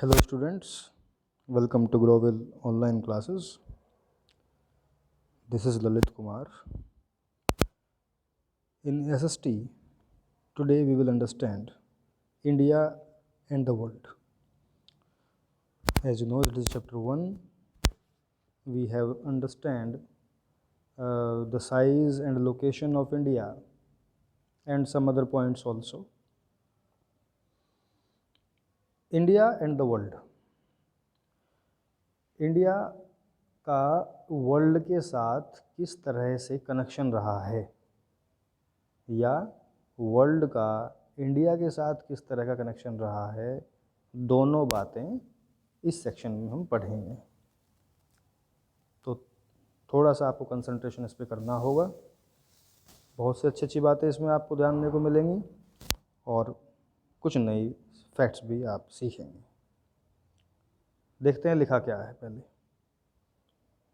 Hello students, welcome to Growell online classes. This is Lalit Kumar. In SST, today we will understand India and the world. As you know, it is chapter 1. We have understand the size and location of India and some other points also. India and the world. India का world के साथ किस तरह से connection रहा है या world का इंडिया के साथ किस तरह का कनेक्शन रहा है, दोनों बातें इस सेक्शन में हम पढ़ेंगे। तो थोड़ा सा आपको कंसंट्रेशन इस पर करना होगा। बहुत सी अच्छी अच्छी बातें इसमें आपको ध्यान देने को मिलेंगी और कुछ नई फैक्ट्स भी आप सीखेंगे। देखते हैं लिखा क्या है पहले।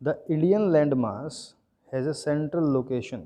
The Indian land mass has a central location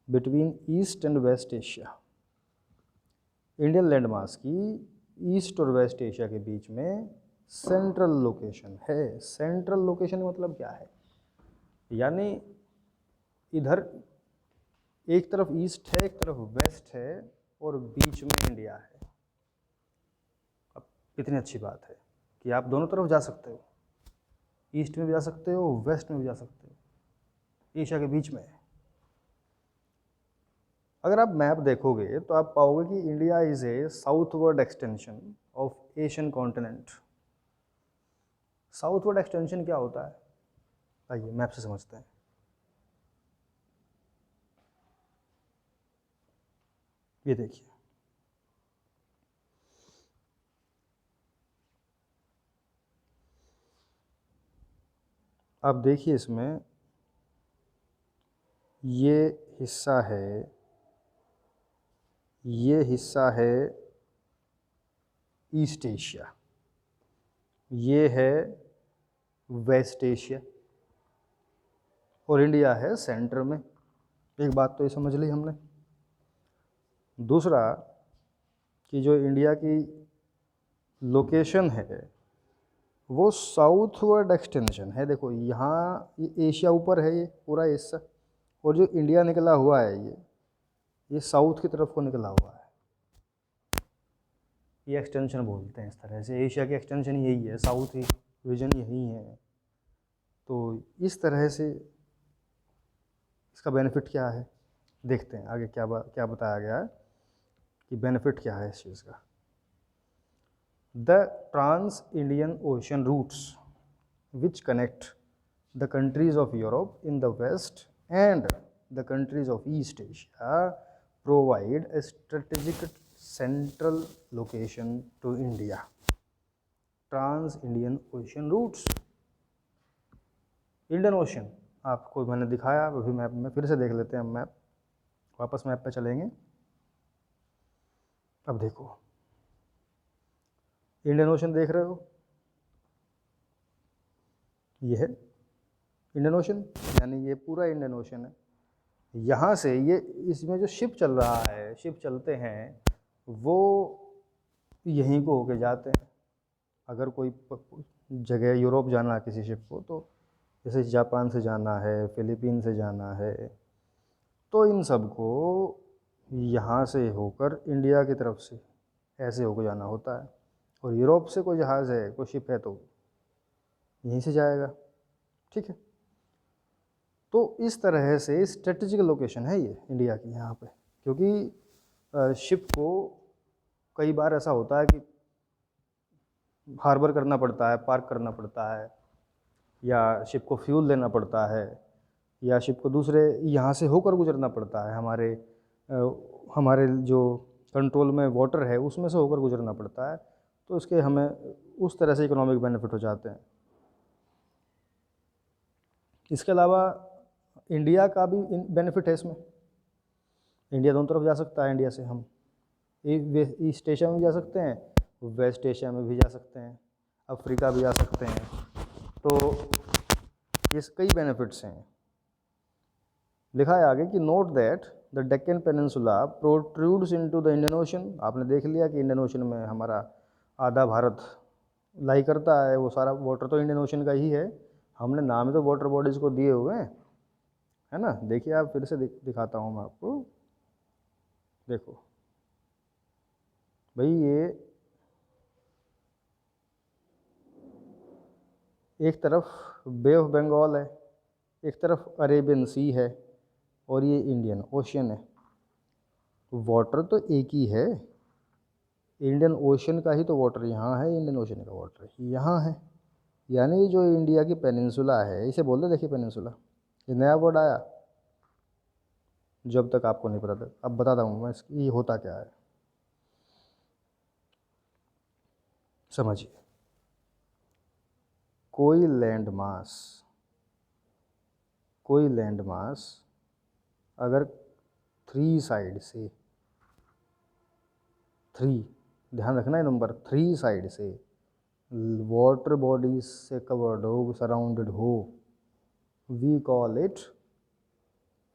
between east and west Asia. Indian land mass की ईस्ट और वेस्ट एशिया के बीच में सेंट्रल लोकेशन है। सेंट्रल लोकेशन मतलब क्या है? यानी इधर एक तरफ ईस्ट है, एक तरफ वेस्ट है और बीच में इंडिया है। अब कितनी अच्छी बात है कि आप दोनों तरफ जा सकते हो, ईस्ट में भी जा सकते हो, वेस्ट में भी जा सकते हो, एशिया के बीच में है। अगर आप मैप देखोगे तो आप पाओगे कि India is a southward extension of Asian continent. Southward extension क्या होता है? आइए मैप से समझते हैं। ये देखिए, आप देखिए इसमें ये हिस्सा है ईस्ट एशिया, ये है वेस्ट एशिया और इंडिया है सेंटर में। एक बात तो ये समझ ली हमने। दूसरा कि जो इंडिया की लोकेशन है वो साउथवर्ड एक्सटेंशन है। देखो यहाँ ये एशिया ऊपर है, ये पूरा हिस्सा, और जो इंडिया निकला हुआ है ये साउथ की तरफ को निकला हुआ है। ये एक्सटेंशन बोलते हैं इस तरह से। एशिया की एक्सटेंशन यही है, साउथ ही रीजन यही है। तो इस तरह से इसका बेनिफिट क्या है देखते हैं आगे क्या बताया गया है कि बेनिफिट क्या है इस चीज़ का। The trans Indian ocean routes which connect the countries of Europe in the west and the countries of east Asia provide a strategic central location to India. Trans Indian ocean routes, Indian ocean आपको मैंने दिखाया अभी map में, फिर से देख लेते हैं हम मैप। वापस मैप पे चलेंगे। अब देखो इंडियन ओशन देख रहे हो, ये है इंडियन ओशन, यानी ये पूरा इंडियन ओशन है। यहाँ से ये इसमें जो शिप चल रहा है, शिप चलते हैं वो यहीं को होके जाते हैं। अगर कोई जगह यूरोप जाना है किसी शिप को, तो जैसे जापान से जाना है, फिलीपीन से जाना है, तो इन सब को यहाँ से होकर इंडिया की तरफ से ऐसे होकर जाना होता है। और यूरोप से कोई जहाज़ है, कोई शिप है, तो यहीं से जाएगा। ठीक है, तो इस तरह से स्ट्रेटेजिक लोकेशन है ये इंडिया की यहाँ पे, क्योंकि शिप को कई बार ऐसा होता है कि हार्बर करना पड़ता है, पार्क करना पड़ता है, या शिप को फ्यूल देना पड़ता है, या शिप को दूसरे यहाँ से होकर गुजरना पड़ता है। हमारे जो कंट्रोल में वाटर है उसमें से होकर गुजरना पड़ता है, तो इसके हमें उस तरह से इकोनॉमिक बेनिफिट हो जाते हैं। इसके अलावा इंडिया का भी बेनिफिट है इसमें। इंडिया दोनों तरफ जा सकता है। इंडिया से हम ईस्ट एशिया में भी जा सकते हैं, वेस्ट एशिया में भी जा सकते हैं, अफ्रीका भी जा सकते हैं। तो ये कई बेनिफिट्स हैं। लिखा है आगे कि note that the Deccan peninsula protrudes into the Indian ocean. आपने देख लिया कि इंडियन ओशन में हमारा आधा भारत लाई करता है, वो सारा वाटर तो इंडियन ओशन का ही है। हमने नाम तो वाटर बॉडीज़ को दिए हुए हैं, है ना। देखिए आप, फिर से दिखाता हूँ मैं आपको। देखो भाई, ये एक तरफ बे ऑफ बंगाल है, एक तरफ अरेबियन सी है, और ये इंडियन ओशन है। वाटर तो एक ही है, इंडियन ओशन का ही तो वाटर यहाँ है, इंडियन ओशन का वाटर यहाँ है। यानी जो इंडिया की पेनिनसुला है, इसे बोलते, देखिए पेनिनसुला, ये नया वर्ड आया जब तक आपको नहीं पता था। अब बताता हूँ मैं इसकी ये होता क्या है, समझिए। कोई लैंड मास अगर 3 साइड से, 3, ध्यान रखना है नंबर, 3 साइड से वाटर बॉडीज से कवर्ड हो, सराउंडेड हो, वी कॉल इट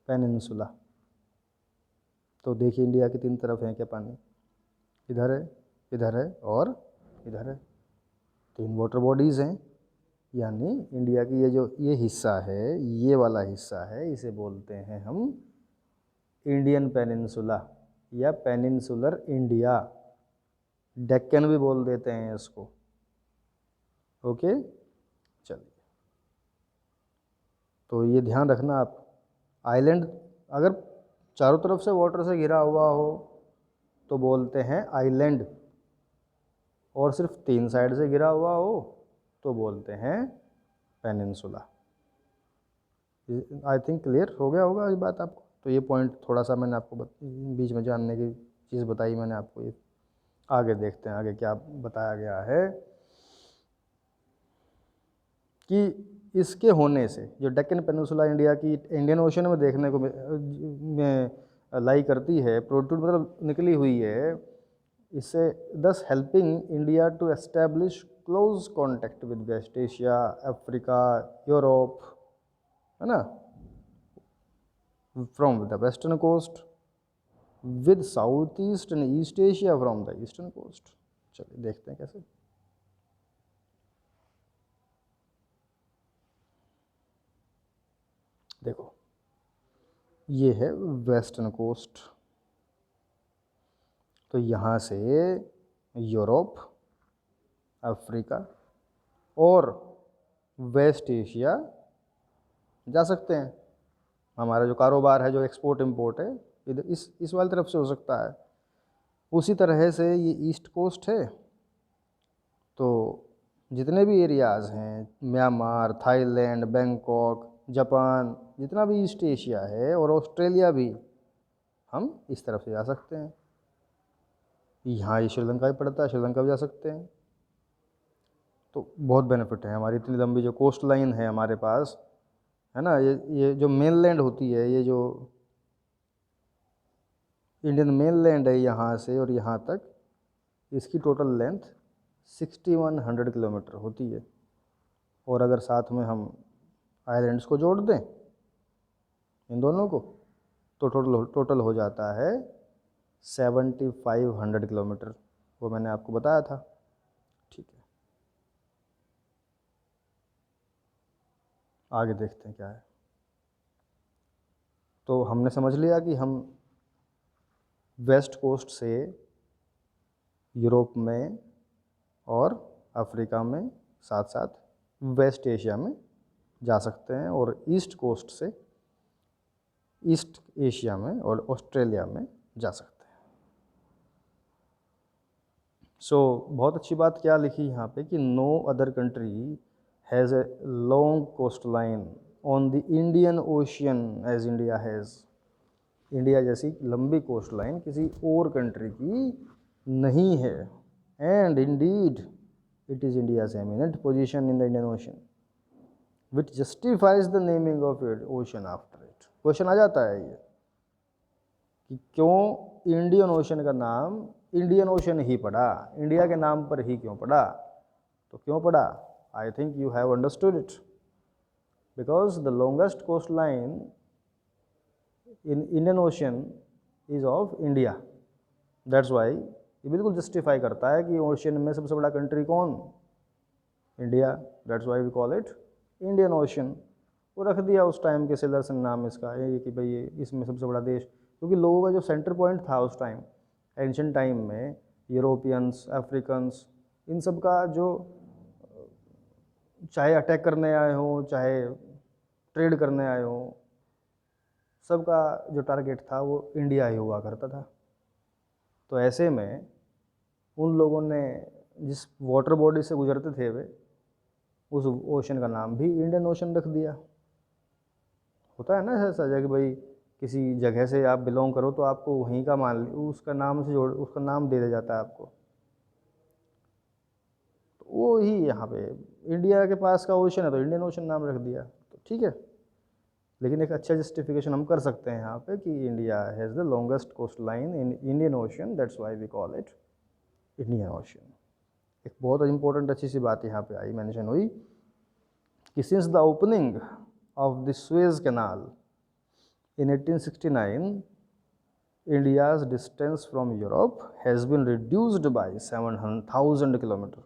पेनिनसुला। तो देखिए इंडिया की 3 तरफ है क्या पानी, इधर है, इधर है और इधर है, 3 वाटर बॉडीज़ हैं। यानी इंडिया की ये हिस्सा है, ये वाला हिस्सा है, इसे बोलते हैं हम इंडियन पेनिनसुला या पेनिनसुलर इंडिया, डेक्कन भी बोल देते हैं इसको। ओके, चलिए, तो ये ध्यान रखना आप। आइलैंड अगर चारों तरफ से वाटर से घिरा हुआ हो तो बोलते हैं आइलैंड, और सिर्फ 3 साइड से घिरा हुआ हो तो बोलते हैं पेनिनसुला। आई थिंक क्लियर हो गया होगा ये बात आपको। तो ये पॉइंट थोड़ा सा मैंने आपको बीच में जानने की चीज़ बताई मैंने आपको। ये आगे देखते हैं आगे क्या बताया गया है कि इसके होने से जो डेक्कन पेनिनसुला इंडिया की इंडियन ओशन में देखने को में लाई करती है, प्रोट्रूड मतलब निकली हुई है, इससे this helping India to establish close contact with west Asia, Africa, Europe, है ना, from the western coast with south east and east Asia from the eastern coast. चलिए देखते हैं कैसे। देखो ये है वेस्टर्न कोस्ट, तो यहाँ से यूरोप, अफ्रीका और वेस्ट एशिया जा सकते हैं। हमारा जो कारोबार है, जो एक्सपोर्ट इंपोर्ट है, इधर इस वाली तरफ से हो सकता है। उसी तरह से ये ईस्ट कोस्ट है, तो जितने भी एरियाज़ हैं, म्यांमार, थाईलैंड, बैंकॉक, जापान, जितना भी ईस्ट एशिया है और ऑस्ट्रेलिया भी, हम इस तरफ से जा सकते हैं। यहाँ ये श्रीलंका भी पड़ता है, श्रीलंका भी जा सकते हैं। तो बहुत बेनिफिट है, हमारी इतनी लंबी जो कोस्ट लाइन है हमारे पास, है ना। ये जो मेनलैंड होती है, ये जो इंडियन मेनलैंड है, यहाँ से और यहाँ तक, इसकी टोटल लेंथ 6100 किलोमीटर होती है। और अगर साथ में हम आइलैंड्स को जोड़ दें इन दोनों को, तो टोटल हो जाता है 7500 किलोमीटर। वो मैंने आपको बताया था, ठीक है। आगे देखते हैं क्या है। तो हमने समझ लिया कि हम वेस्ट कोस्ट से यूरोप में और अफ्रीका में, साथ साथ वेस्ट एशिया में जा सकते हैं, और ईस्ट कोस्ट से ईस्ट एशिया में और ऑस्ट्रेलिया में जा सकते हैं। बहुत अच्छी बात क्या लिखी यहाँ पे कि no other country has a long coast line on the Indian ocean as India has. India जैसी लंबी कोस्ट लाइन किसी और कंट्री की नहीं है। And indeed it is India's eminent position in the Indian Ocean which justifies the naming of ocean after it. Question आ जाता है ये कि क्यों इंडियन ओशन का नाम इंडियन ओशन ही पड़ा, इंडिया के नाम पर ही क्यों पड़ा। तो क्यों पड़ा, I think you have understood it, because the longest coast line in Indian ocean is of India. That's why ये बिल्कुल जस्टिफाई करता है कि ओशन में सबसे बड़ा कंट्री कौन, India, that's why we call it Indian ocean. वो रख दिया उस टाइम के सेलर्स ने नाम इसका, ये कि भाई ये इसमें सबसे बड़ा देश, क्योंकि लोगों का जो सेंटर पॉइंट था उस टाइम एंशियंट टाइम में, यूरोपियंस, अफ्रीकन्स, इन सब का जो चाहे अटैक करने आए हों, चाहे ट्रेड करने आए हों, सबका जो टारगेट था वो इंडिया ही हुआ करता था। तो ऐसे में उन लोगों ने जिस वाटर बॉडी से गुजरते थे वे, उस ओशन का नाम भी इंडियन ओशन रख दिया। होता है ना ऐसा जगह, भाई किसी जगह से आप बिलोंग करो तो आपको वहीं का मान उसका नाम से जोड़ उसका नाम दे दिया जाता है आपको। तो वो ही यहाँ पे इंडिया के पास का ओशन है तो इंडियन ओशन नाम रख दिया, तो ठीक है। लेकिन एक अच्छा जस्टिफिकेशन हम कर सकते हैं यहाँ पे कि India has the longest coast line in Indian ocean, that's why we call it Indian ocean. एक बहुत इंपॉर्टेंट अच्छी सी बात यहाँ पे आई, मेंशन हुई कि since the opening of the Suez canal in 1869, India's distance from Europe has been reduced by 7,000 kilometers.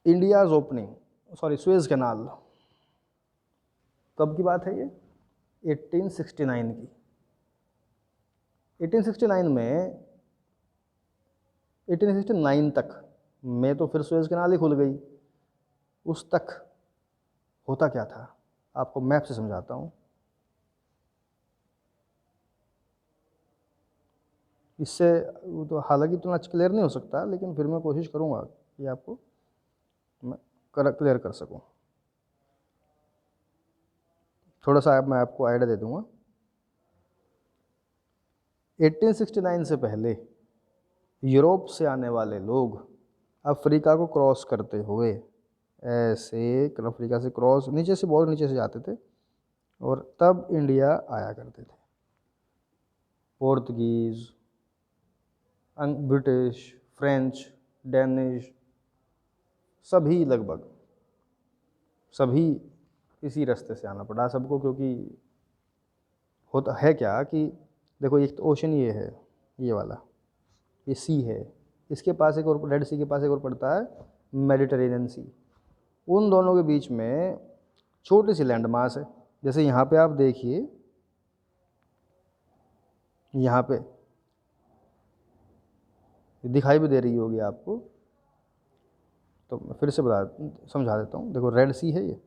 India's opening, Suez canal कब की बात है ये? 1869 की। 1869 में 1869 तक में तो फिर सुएज कैनाल ही खुल गई। उस तक होता क्या था, आपको मैप से समझाता हूँ। इससे तो हालांकि इतना क्लियर नहीं हो सकता, लेकिन फिर मैं कोशिश करूँगा कि आपको मैं क्लियर कर सकूँ। थोड़ा सा मैं आपको आइडिया दे दूँगा। 1869 से पहले यूरोप से आने वाले लोग अफ्रीका को क्रॉस करते हुए ऐसे अफ्रीका से क्रॉस नीचे से, बहुत नीचे से जाते थे और तब इंडिया आया करते थे। पोर्तुगीज़, ब्रिटिश, फ्रेंच, डेनिश, सभी लगभग सभी इसी रास्ते से आना पड़ा सबको, क्योंकि होता है क्या कि देखो एक तो ओशन ये है, ये वाला ये सी है, इसके पास एक और रेड सी के पास एक और पड़ता है मेडिटेरेनियन सी। उन दोनों के बीच में छोटी सी लैंड मास है। जैसे यहाँ पे आप देखिए, यहाँ पे दिखाई भी दे रही होगी आपको, तो मैं फिर से समझा देता हूँ। देखो रेड सी है ये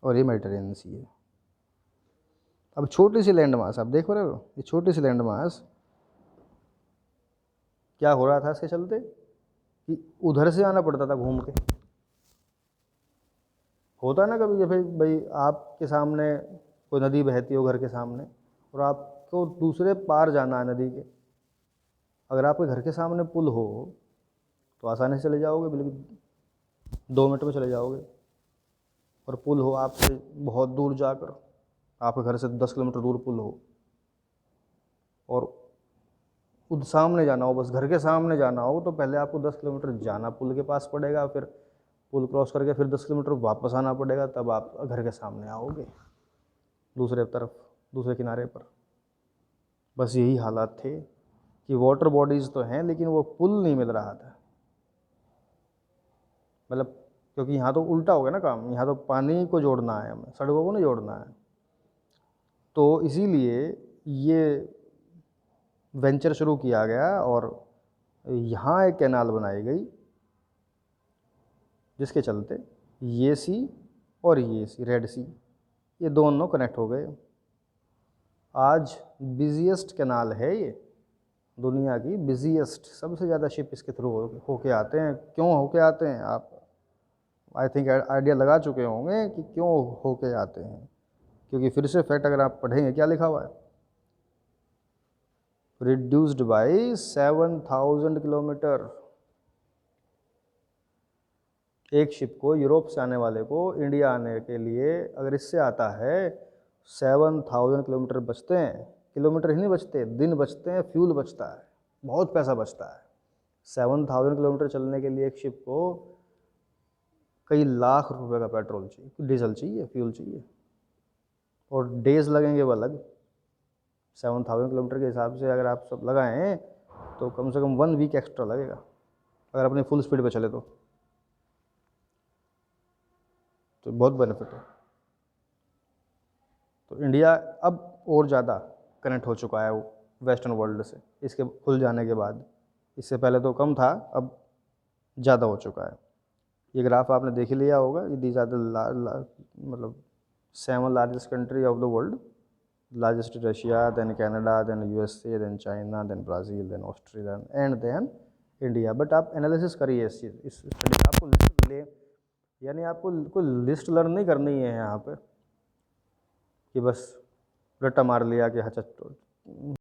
और ये मेडिटेरेनियन सी है। अब छोटी सी लैंड मास आप देख रहे हो, ये छोटी सी लैंड मास क्या हो रहा था इसके चलते कि उधर से आना पड़ता था घूम के। होता है ना कभी जब भाई आपके सामने कोई नदी बहती हो घर के सामने और आपको दूसरे पार जाना है नदी के, अगर आपके घर के सामने पुल हो तो आसानी से चले जाओगे, बिल्कुल 2 मिनट में चले जाओगे। और पुल हो आपसे बहुत दूर जाकर, आपके घर से 10 किलोमीटर दूर पुल हो और खुद सामने जाना हो, बस घर के सामने जाना हो, तो पहले आपको 10 किलोमीटर जाना पुल के पास पड़ेगा, फिर पुल क्रॉस करके फिर 10 किलोमीटर वापस आना पड़ेगा, तब आप घर के सामने आओगे दूसरे तरफ, दूसरे किनारे पर। बस यही हालात थे कि वाटर बॉडीज़ तो हैं लेकिन वो पुल नहीं मिल रहा था। मतलब क्योंकि यहाँ तो उल्टा हो गया ना काम, यहाँ तो पानी को जोड़ना है हमें, सड़कों को नहीं जोड़ना है। तो इसीलिए ये वेंचर शुरू किया गया और यहाँ एक कैनाल बनाई गई जिसके चलते ये सी और ये सी, रेड सी, ये दोनों कनेक्ट हो गए। आज बिज़ीएस्ट कैनाल है ये, दुनिया की बिज़ीएस्ट, सबसे ज़्यादा शिप इसके थ्रू होके आते हैं। क्यों होके आते हैं आप आई थिंक आइडिया लगा चुके होंगे कि क्यों होके आते हैं, क्योंकि फिर से फैक्ट अगर आप पढ़ेंगे क्या लिखा हुआ है, रिड्यूस्ड बाई 7,000 किलोमीटर। एक शिप को, यूरोप से आने वाले को इंडिया आने के लिए अगर इससे आता है 7,000 किलोमीटर बचते हैं। किलोमीटर ही नहीं बचते, दिन बचते हैं, फ्यूल बचता है, बहुत पैसा बचता है। 7,000 किलोमीटर चलने के लिए एक शिप को कई लाख रुपए का पेट्रोल चाहिए, डीजल चाहिए, फ्यूल चाहिए, और डेज लगेंगे वो अलग। 7,000 किलोमीटर के हिसाब से अगर आप सब लगाएं तो कम से कम 1 वीक एक्स्ट्रा लगेगा अगर अपनी फुल स्पीड पे चले तो बहुत बेनिफिट है। तो इंडिया अब और ज़्यादा कनेक्ट हो चुका है वेस्टर्न वर्ल्ड से इसके खुल जाने के बाद। इससे पहले तो कम था, अब ज़्यादा हो चुका है। ये ग्राफ आपने देख ही लिया होगा। दीज आर द मतलब 7 largest country of the world. Largest Russia, then Canada, then USA, then China, then Brazil, then Australia and then India. But आप एनालिसिस करिए इस स्टडी का, आपको लिस्ट ले, यानी आपको कोई लिस्ट लर्न नहीं करनी है यहाँ पे कि बस रट्टा मार लिया कि अच्छा